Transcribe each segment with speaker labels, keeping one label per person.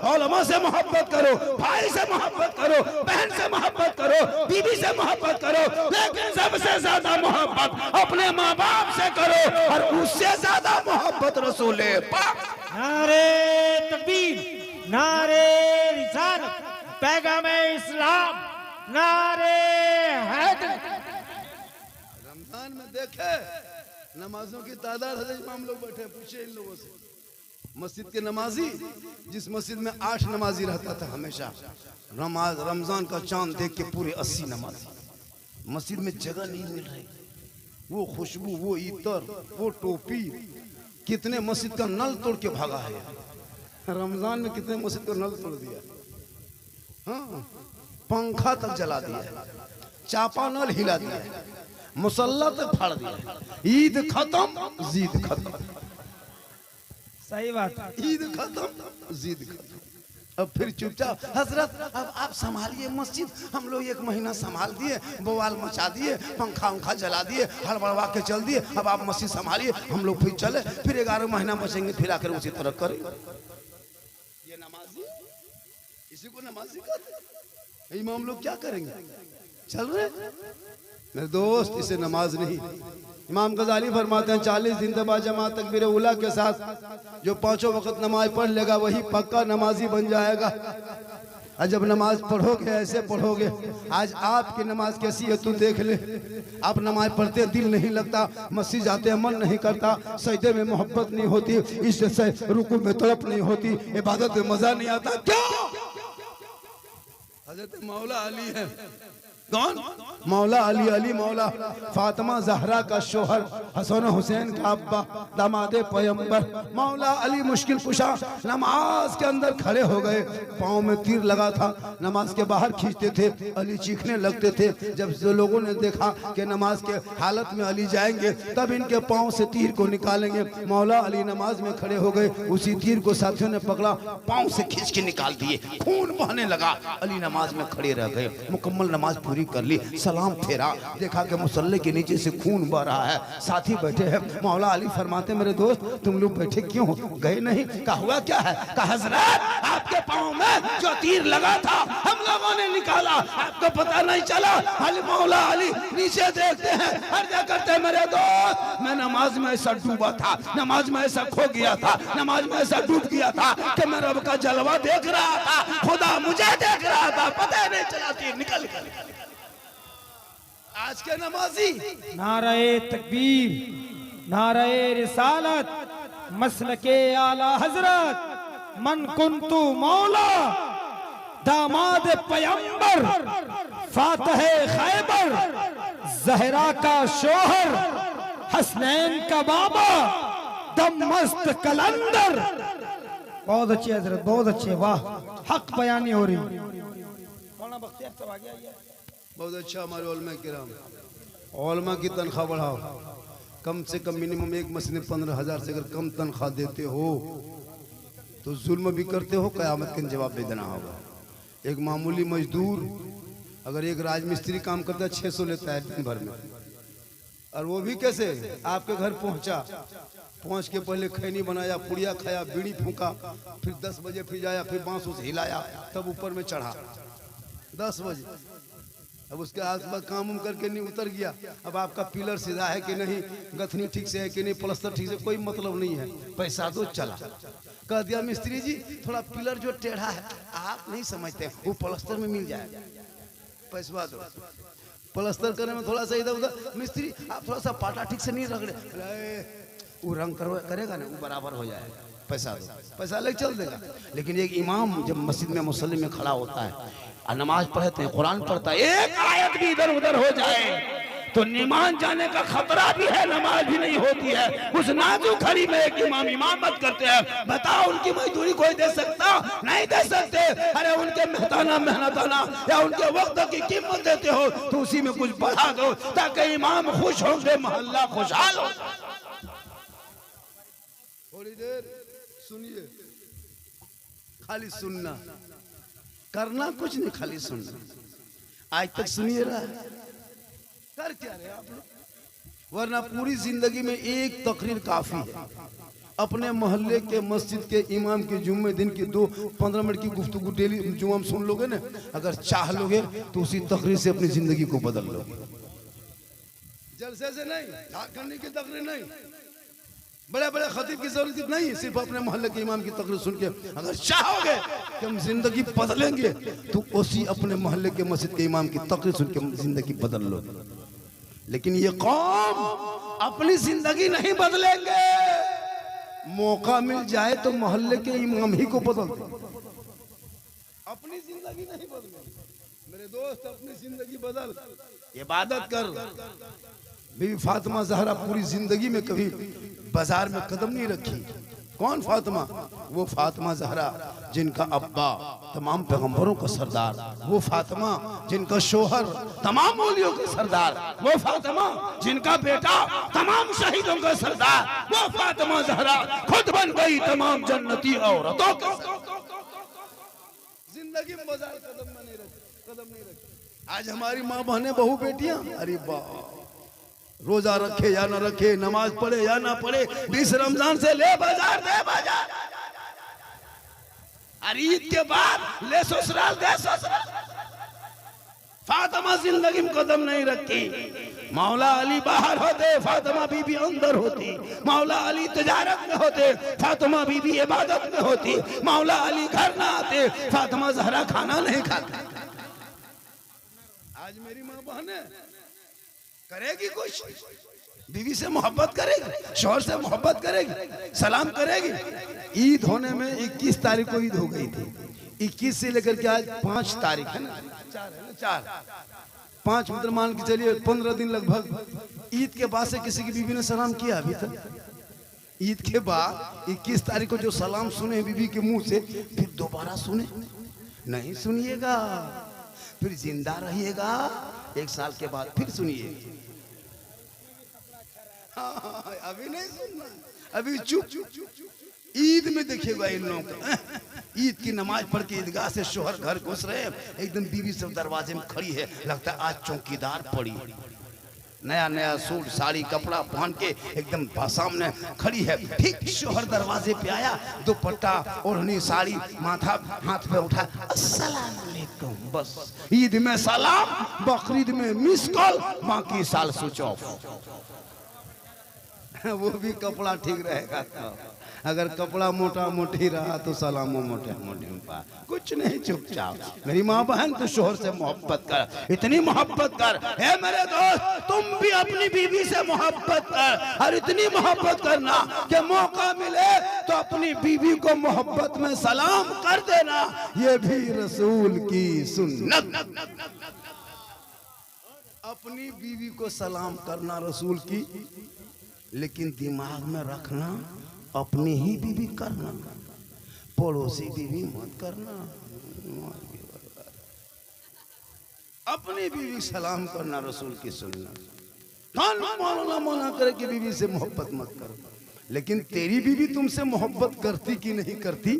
Speaker 1: उलमा से मोहब्बत करो, भाई से मोहब्बत करो, बहन से मोहब्बत करो, बीवी से मोहब्बत करो, लेकिन सबसे ज्यादा मोहब्बत अपने माँ बाप से करो और उससे ज्यादा मोहब्बत रसूले पाक।
Speaker 2: नारे तकबीर, नारे रिसालत, पैगामे इस्लाम, नारे हैदर।
Speaker 3: रमजान में देखे नमाजों की तादाद है, इमाम लोग बैठे, पूछे इन लोगों से। मस्जिद के नमाजी, जिस मस्जिद में 8 नमाजी रहता था हमेशा, रमजान का चांद देख के पूरे 80 नमाजी। मस्जिद में जगह नहीं मिल रही, वो खुशबू, वो इतर, वो टोपी, कितने मस्जिद का नल तोड़ के भागा है। रमजान में कितने मस्जिद का नल तोड़ दिया, हाँ, पंखा तक जला दिया, चापा नल हिला दिया, मुसल्ला तक फाड़ दिया। ईद खत्म, जीद खत्म।
Speaker 2: सही बात,
Speaker 3: ईद खत्म, जीद खत्म। अब फिर चुपचाप, हजरत अब आप संभालिए मस्जिद, हम लोग 1 महीना संभाल दिए, बवाल मचा दिए, पंखा उंखा जला दिए, हड़बड़वा के चल दिए, अब आप मस्जिद संभालिए, हम लोग फिर चले, फिर 11 महीना बचेंगे, फिर आकर उसी तरह करें। ये नमाजी, इसी को नमाजी कहते हैं। इमाम लोग क्या करेंगे, चल रहे मेरे दोस्त, इसे नमाज नहीं। इमाम गजाली फरमाते हैं 40 दिन के बाद जमात तकबीर उला के साथ जो 5 वक्त नमाज पढ़ लेगा वही पक्का नमाजी बन जाएगा। और जब नमाज पढ़ोगे, ऐसे पढ़ोगे, आज आपकी नमाज कैसी है तू देख ले। आप नमाज पढ़ते दिल नहीं लगता, मस्जिद जाते हैं मन नहीं करता, सजदे में मोहब्बत नहीं होती, इससे रुकू में तड़प नहीं होती, इबादत में मजा नहीं आता। क्यों? हजरत मौला अली है, कौन? मौला अली, अली मौला फातिमा जहरा का शोहर, हसन हुसैन का अब्बा, दामादे पैगंबर। मौला अली मुश्किल कुशा नमाज के अंदर खड़े हो गए, पाँव में तीर लगा था, नमाज के बाहर खींचते थे, अली चीखने लगते थे। जब जो लोगों ने देखा कि नमाज के हालत में अली जाएंगे तब इनके पाँव से तीर को निकालेंगे, मौला अली नमाज में खड़े हो गए, उसी तीर को साथियों ने पकड़ा, पाँव से खींच के निकाल दिए, खून बहने लगा। अली नमाज में खड़े रह गए, मुकम्मल नमाज पूरी कर ली, सलाम फेरा, देखा कि मुसल्ले के नीचे से खून बह रहा है, साथी बैठे हैं। मौला अली फरमाते मेरे दोस्त तुम लोग बैठे क्यों, गए नहीं? कहा हुआ क्या है? कहा हजरत आपके पाँव में जो तीर लगा था हम लोगों ने निकाला, आपको पता नहीं चला। अली मौला अली नीचे देखते हैं, अर्जा करते मेरे दोस्त मैं नमाज में ऐसा डूबा था, नमाज में ऐसा खो गया था, नमाज में ऐसा डूब गया था कि मैं रब का जलवा देख रहा था, खुदा मुझे देख रहा था, पता नहीं चला तीर निकल गया। आज के नमाजी
Speaker 2: नारे तकबीर, नारे रिसालत, मसलके आला हजरत, मन कुंतु मौला, दामाद पैगंबर, फातह खैबर, जहरा का शोहर, हसनैन का बाबा, दम मस्त कलंदर। बहुत अच्छी हजरत, बहुत अच्छे, वाह, हक बयानी हो रही।
Speaker 3: बहुत अच्छा। हमारे उलमा किराम, उलमा की तनख्वाह बढ़ाओ, कम से कम मिनिमम एक महीने 15,000 से अगर कम तनख्वाह देते हो तो जुल्म भी करते हो, क़यामत के जवाब भी देना होगा। एक मामूली मजदूर अगर एक राजमिस्त्री काम करता है 600 लेता है दिन भर में, और वो भी कैसे? आपके घर पहुंचा, पहुंच के पहले खैनी बनाया, पुड़िया खाया, बीड़ी फूका, फिर 10 बजे फिर जाया, फिर बांस उस हिलाया, तब ऊपर में चढ़ा 10 बजे। अब उसके आसपास काम उम करके नहीं उतर गया, अब आपका पिलर सीधा है कि नहीं, गथनी ठीक से है कि नहीं, प्लस्तर ठीक से, कोई मतलब नहीं है, पैसा दो चला। कह दिया मिस्त्री जी थोड़ा पिलर जो टेढ़ा है, आप नहीं समझते, वो प्लस्तर में मिल जाएगा, पैसा दो। प्लस्तर करने में थोड़ा सा इधर उधर, मिस्त्री आप थोड़ा सा पाटा ठीक से नहीं रगड़े, वो रंग करेगा ना, वो बराबर हो जाएगा, पैसा दो, पैसा लेके चल देगा। लेकिन एक इमाम जब मस्जिद में मुसल्ले में खड़ा होता है और नमाज पढ़ते हैं, कुरान पढ़ता है, एक आयत भी इधर उधर हो जाए तो ईमान जाने का खतरा भी है, नमाज भी नहीं होती है। उस नाजुक घड़ी में एक इमाम इमामत करते हैं, बताओ उनकी मजदूरी कोई दे सकता? नहीं दे सकते। अरे उनके मेहनताना या उनके वक्त की कीमत देते हो तो उसी में कुछ बढ़ा दो ताकि इमाम खुश होंगे, मोहल्ला खुशहाल हो। थोड़ी देर सुनिए, खाली सुनना, करना कुछ नहीं, खाली सुनना। आज तक सुनिए रहा कर क्या रहे आप लोग? वरना पूरी जिंदगी में एक तकरीर काफी है, अपने मोहल्ले के मस्जिद के इमाम के जुम्मे दिन की 2-15 मिनट की गुफ्तगू डेली जुम्मा में सुन लोगे ना, अगर चाह लोगे तो उसी तकरीर से अपनी जिंदगी को बदल लोगे। जलसे से नहीं, झारखंडी की तकरीर नहीं, बड़े बड़े खतीब की जरूरत नहीं, सिर्फ अपने मोहल्ले के इमाम की तकरीर सुन के अगर चाहोगे कि हम जिंदगी बदलेंगे तो उसी अपने मोहल्ले के मस्जिद के इमाम की तकरीर सुन के जिंदगी बदल लो। लेकिन ये कौम अपनी जिंदगी नहीं बदलेंगे, मौका मिल जाए तो मोहल्ले के इमाम ही को बदल दे, अपनी जिंदगी नहीं बदलेंगे। मेरे दोस्त अपनी जिंदगी बदल, इबादत कर। बीबी फातिमा ज़हरा पूरी जिंदगी में कभी बाजार में कदम नहीं रखी। कौन फातिमा? वो फातिमा ज़हरा जिनका अब्बा तमाम पैगंबरों का सरदार, वो फातिमा जिनका शोहर तमाम औलियों का सरदार, वो फातिमा जिनका बेटा तमाम शहीदों का सरदार, वो फातिमा ज़हरा खुद बन गई तमाम जन्नती औरतों का। जिंदगी में बाजार कदम नहीं रखी। आज हमारी माँ बहनें बहू बेटियां, अरे वाह, रोजा रखे या ना रखे, नमाज पढ़े या ना पढ़े, 20 रमजान से ले बाजार दे बाजार, और ईद के बाद ले ससुराल दे ससुराल। फातिमा जिंदगी में कदम नहीं रखी। मौला अली बाहर होते, फातिमा बीबी अंदर होती। मौला अली तिजारत में होते, फातिमा बीबी इबादत में होती। मौला अली घर ना आते, फातिमा ज़हरा खाना नहीं खाती। आज मेरी माँ बहन करेगी कुछ, बीवी से मोहब्बत करेगी, शौहर से मोहब्बत करेगी, सलाम करेगी। ईद होने में 21 तारीख को ईद हो गई थी, 21 से लेकर के आज 5 तारीख है ना, 5 मतलब मान के चलिए 15 दिन लगभग। ईद के बाद से किसी की बीवी ने सलाम किया अभी तक? ईद के बाद 21 तारीख को जो सलाम सुने बीवी के मुंह से, फिर दोबारा सुने नहीं सुनिएगा, फिर जिंदा रहिएगा 1 साल के बाद फिर सुनिए। अभी नहीं सुनना, अभी चुप। ईद में देखिएगा इन लोगों का, ईद की नमाज पढ़ के ईदगाह से शोहर घर घुस रहे, एकदम बीवी सब दरवाजे में खड़ी है, लगता है आज चौकीदार पड़ी, नया नया सूट साड़ी कपड़ा पहन के एकदम सामने खड़ी है। ठीक शोहर दरवाजे पे आया, दुपट्टा ओढ़नी साड़ी माथा हाथ पे उठा, अस्सलाम वालेकुम, बस ईद में सलाम, बकरीद में मिस कॉल, बाकी साल स्विच ऑफ। वो भी कपड़ा ठीक रहेगा तो, अगर कपड़ा मोटा मोटी रहा तो सलामो मोटे मोटे कुछ नहीं, चुपचाप। मेरी माँ बहन तो शोहर से मोहब्बत कर, इतनी मोहब्बत कर। है मेरे दोस्त, तुम भी अपनी बीवी से मोहब्बत कर, और इतनी मोहब्बत करना कि मौका मिले तो अपनी बीवी को मोहब्बत में सलाम कर देना, ये भी रसूल की सुन्नत। अपनी बीवी को सलाम करना रसूल की, लेकिन दिमाग में रखना अपनी ही बीवी करना, पड़ोसी बीवी मत करना। अपनी बीवी सलाम करना रसूल की सुन्नत। मना करे कि बीवी से मोहब्बत मत करो, लेकिन तेरी बीवी तुमसे मोहब्बत करती कि नहीं करती,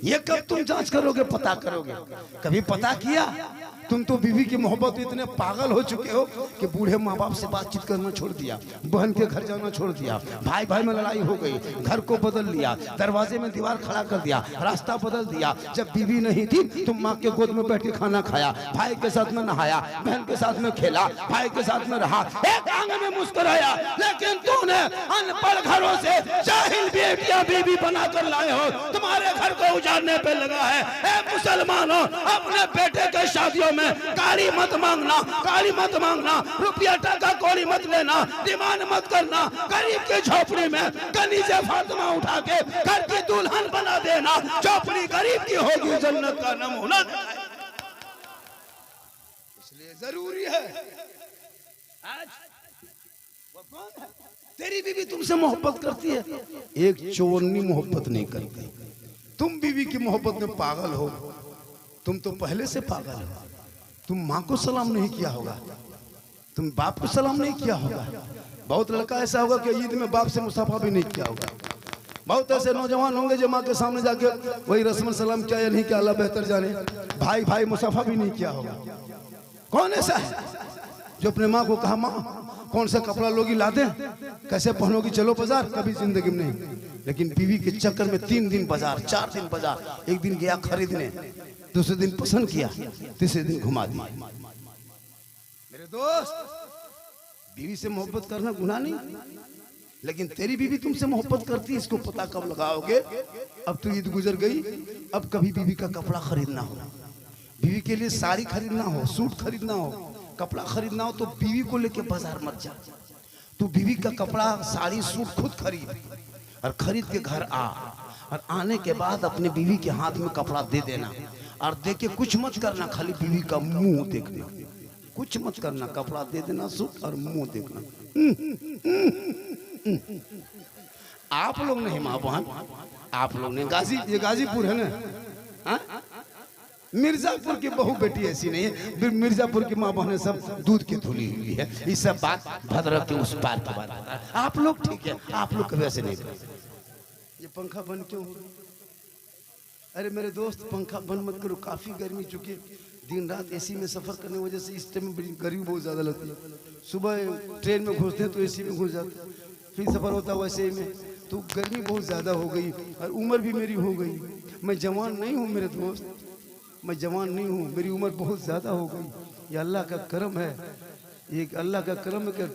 Speaker 3: ये कब तुम जांच करोगे, पता करोगे? कभी पता किया? तुम तो बीवी की मोहब्बत इतने पागल हो चुके हो कि बूढ़े माँ बाप से बातचीत करना छोड़ दिया, बहन के घर जाना छोड़ दिया, भाई भाई में लड़ाई हो गई, घर को बदल लिया, दरवाजे में दीवार खड़ा कर दिया, रास्ता बदल दिया। जब बीवी नहीं थी तुम माँ के गोद में बैठ के खाना खाया, भाई के साथ में नहाया, बहन के साथ में खेला, भाई के साथ में रहा, एक आंगन में मुस्कुराया। लेकिन तूने अनपढ़ घरों से जाहिल बेटियां बीवी बनाकर लाए हो, तुम्हारे घर को उजाड़ने पे लगा है। ए मुसलमानों, अपने बेटे के शादियों में गाड़ी मत मांगना, गाड़ी मत मांगना, रुपया टका कौड़ी मत लेना, डिमांड मत करना। गरीब की झोपड़ी में कनीज़े फातिमा उठा के घर की दुल्हन बना देना, झोपड़ी गरीब की होगी जन्नत का नमूना। इसलिए जरूरी है, आज वो कौन है? तेरी बीवी तुमसे मोहब्बत करती है, एक चोरनी मोहब्बत नहीं करती। तुम बीवी की मोहब्बत में पागल हो, तुम तो पहले से पागल हो। तुम माँ को सलाम नहीं किया होगा, तुम बाप को सलाम नहीं किया होगा। बहुत लड़का ऐसा होगा कि ईद में बाप से मुसाफा भी नहीं किया होगा। बहुत ऐसे नौजवान होंगे जो माँ के सामने जाके वही रस्म सलाम किया या नहीं किया, अल्लाह बेहतर जाने, भाई भाई मुसाफा भी नहीं किया होगा। कौन ऐसा है? जो अपने माँ को कहा, माँ कौन सा कपड़ा लोगी ला दे, कैसे पहनोगी, चलो बाजार, कभी जिंदगी में नहीं। लेकिन बीवी के चक्कर में 3 दिन बाजार, 4 दिन बाजार, एक दिन गया खरीदने, दूसरे दिन पसंद किया, तीसरे दिन घुमा दिया। मेरे दोस्त, बीवी से मोहब्बत करना गुनाह नहीं, लेकिन तेरी बीवी तुमसे मोहब्बत करती है, इसको पता कब लगाओगे? अब तो ईद गुजर गई, अब कभी बीवी का कपड़ा खरीदना हो, बीवी के लिए साड़ी खरीदना हो, सूट खरीदना हो, कपड़ा खरीदना हो, तो बीवी को लेके बाजार मत जा। तू बीवी का कपड़ा, साड़ी, सूट खुद खरीद, और खरीद के घर आ, और आने के बाद अपने बीवी के हाथ में कपड़ा दे देना, और दे के कुछ मत करना, खाली बीवी का मुंह देखना, कुछ मत करना, कपड़ा दे देना, सूट, और मुंह देखना। आप लोग नहीं माँ बहन, आप लोग ने ये गाजीपुर है ना, हाँ? मिर्जापुर की बहू बेटी ऐसी नहीं है, मिर्जापुर की माँ बहन सब दूध की धुली हुई है। ये सब बात भद्रक के उस पार की बात है। आप लोग ठीक है, आप लोग कभी ऐसे नहीं करते। ये पंखा बंद क्यों? अरे मेरे दोस्त, पंखा बंद मत करो, काफी गर्मी, चुकी दिन रात एसी में सफर करने की वजह से इस टाइम में गर्मी बहुत ज्यादा लगती है। सुबह ट्रेन में घुसते हैं तो एसी में घुस जाते, फिर सफर होता है वैसे में, तो गर्मी बहुत ज्यादा हो गई, और उम्र भी मेरी हो गई। मैं जवान नहीं हूँ मेरे दोस्त, मैं जवान नहीं हूँ, मेरी उम्र बहुत ज्यादा हो गई। ये अल्लाह का करम है, ये अल्लाह का करम है कि